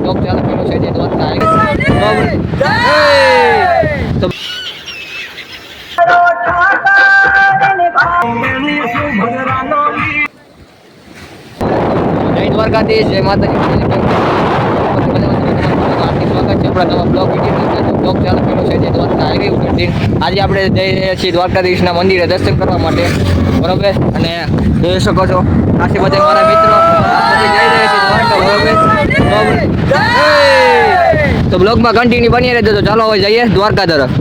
Blog ચાલુ કર્યો છે જે દ્વારકા તો જય દ્વારકાધીશ, જય માતાજી. સ્વાગત છે આપણા નવા બ્લોગ વિડીયો. બ્લોગ ચાલુ કર્યો છે જે દ્વારકા હાઈવે ઉપરથી. આજે આપણે જઈ રહ્યા છીએ દ્વારકાધીશના મંદિરે દર્શન કરવા માટે, બરોબર. અને જોઈ શકો છો આથી બધા મારા મિત્રો જઈ રહ્યા છે દ્વારકા, બરોબર. તો બ્લોગમાં કન્ટિન્યુ બની રહેજો. તો ચાલો હવે જઈએ દ્વારકા તરફ.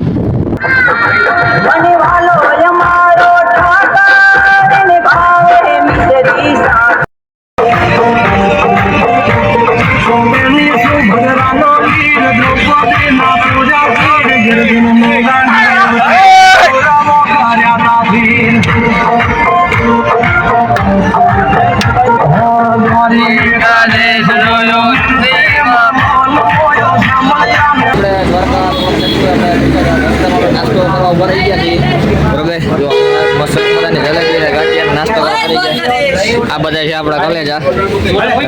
આ બધા છે આપણા કલેજા,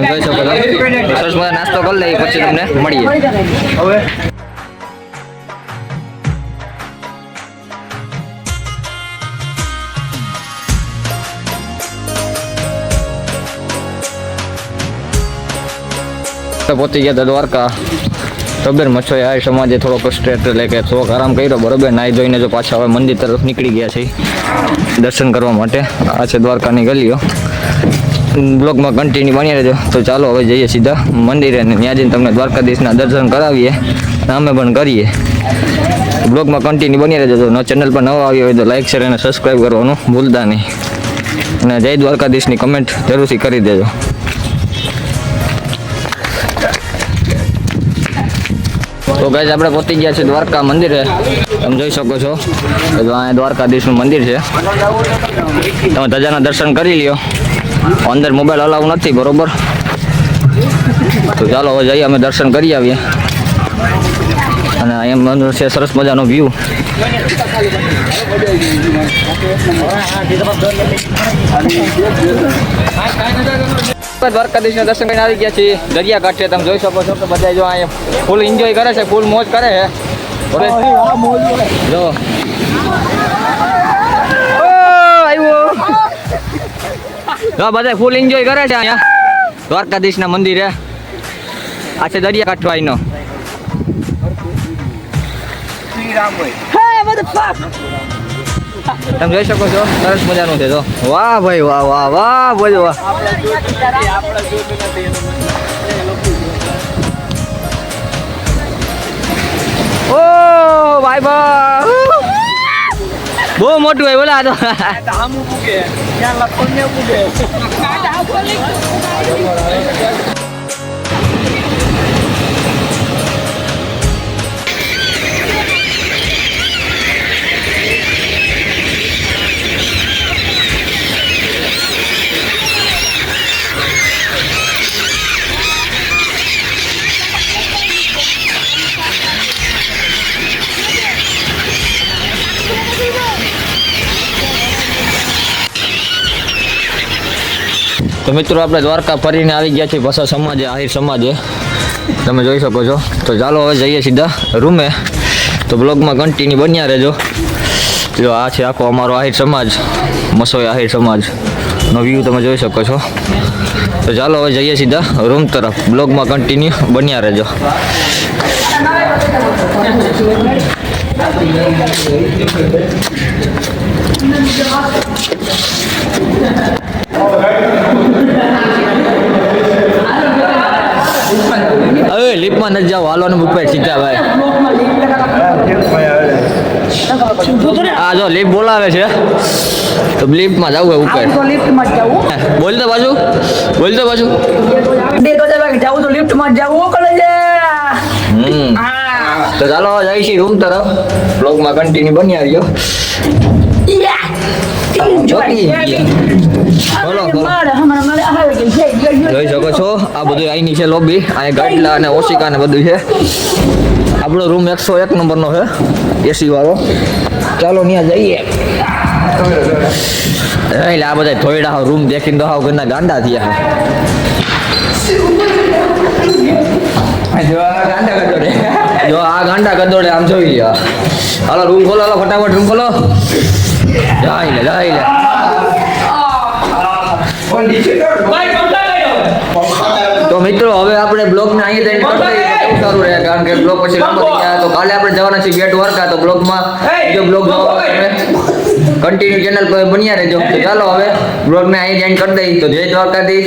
જોઈ શકો છો. સરસ બધા નાસ્તો કરી લઈએ, પછી તમને મળીએ. પહોંચી ગયા હતા દ્વારકા. બરોબર, મચ્છોએ આ સમાજે થોડોક સ્ટ્રેટ એટલે કે થોડોક આરામ કર્યો, બરોબર. નાહી ધોઈને જો પાછા હવે મંદિર તરફ નીકળી ગયા છે દર્શન કરવા માટે. આ છે દ્વારકાની ગલીઓ. બ્લોગમાં કન્ટિન્યુ બની રહેજો. તો ચાલો હવે જઈએ સીધા મંદિરે, અને ત્યાં જઈને તમને દ્વારકાધીશના દર્શન કરાવીએ અને અમે પણ કરીએ. બ્લોગમાં કન્ટિન્યુ બની રહેજો. જો ચેનલ પર નવા આવ્યો હોય તો લાઈક શેર અને સબસ્ક્રાઈબ કરવાનું ભૂલતા નહીં, અને જય દ્વારકાધીશની કમેન્ટ જરૂરથી કરી દેજો. તો ગાઈઝ આપણે પહોંચી ગયા છે દ્વારકા મંદિરે. તમે જોઈ શકો છો અહીંયા દ્વારકાધીશનું મંદિર છે. તમે ધજાના દર્શન કરી લ્યો. અંદર મોબાઈલ અલાઉ નથી, બરોબર. તો ચાલો હવે જઈએ, અમે દર્શન કરી આવીએ. અને અહીંયા અંદર છે સરસ મજાનો વ્યૂ. દ્વારકાધીશના દર્શન કરીને આવી ગયા છીએ દરિયા કાંઠે. તમે જોઈ શકો છો કે બધા જો અહીંયા ફૂલ એન્જોય કરે છે, ફૂલ મોજ કરે છે. જો બધા ફૂલ એન્જોય કરે છે અહીંયા દ્વારકાધીશના મંદિરે. આ છે દરિયા કાંઠો અહીંનો. તમે જોઈ શકો છો સરસ મજાનું છે. જો વાહ ભાઈ વાહ, વાહ વાહ ભાઈ વાહ. ઓ ભાઈ બા, બહુ મોટું હોય બોલા. તો તો મિત્રો આપણે દ્વારકા ફરીને આવી ગયા છીએ ભાષા સમાજે, આહિર સમાજે. તમે જોઈ શકો છો. તો ચાલો હવે જઈએ સીધા રૂમે. તો બ્લોગમાં કન્ટિન્યુ બન્યા રહેજો. જો આ છે આખો અમારો આહિર સમાજ, મસોઈ આહિર સમાજનો વ્યૂ તમે જોઈ શકો છો. તો ચાલો હવે જઈએ સીધા રૂમ તરફ. બ્લોગમાં કન્ટિન્યુ બન્યા રહેજો. હવે લિફ્ટમાં નથી જાવ, હાલવાનું ઉપર સીધા ભાઈ. હા જો લિફ્ટ બોલાવે છે, તો લિફ્ટમાં જવું હોય ઉપર. બોલતો બાજુ, બોલતો બાજુ. જાવું તો લિફ્ટમાં જવું કરે છે. તો ચાલો જઈ છીએ રૂમ તરફ. બ્લોગમાં કન્ટિન્યુ બન્યા રહ્યો. જોઈ શકો છો આ બધું અહીંની છે લોબી. અહીંયા ગાડલા અને ઓશિકા ને બધું છે. આપણો રૂમ 101 નંબરનો છે, એસી વાળો. ચાલો ત્યાં જઈએ. એટલે આ બધા થોડા રૂમ દેખીને તો હાવ ઘરના ગાંડા થયા. જો આ ગાંડા ગદોડે આમ જોઈ લ્યો. હાલો રૂમ ખોલો, હાલો ફટાફટ રૂમ ખોલો. જાય લે. તો મિત્રો હવે આપણે બ્લોગ ને અહીંયા જઈને કરી દઈએ તો સારું રહે, કારણ કે બ્લોગ પછી લાંબો થઈ જાય. તો કાલે આપણે જવાના છીએ બેટ દ્વારકા. તો બ્લોગમાં જો બ્લોગ કન્ટિન્યુ ચેનલ પર બન્યા રહેજો. તો ચાલો હવે બ્લોગ ને અહીં જોઈન કરી દઈએ. તો જય દ્વારકાધીશ.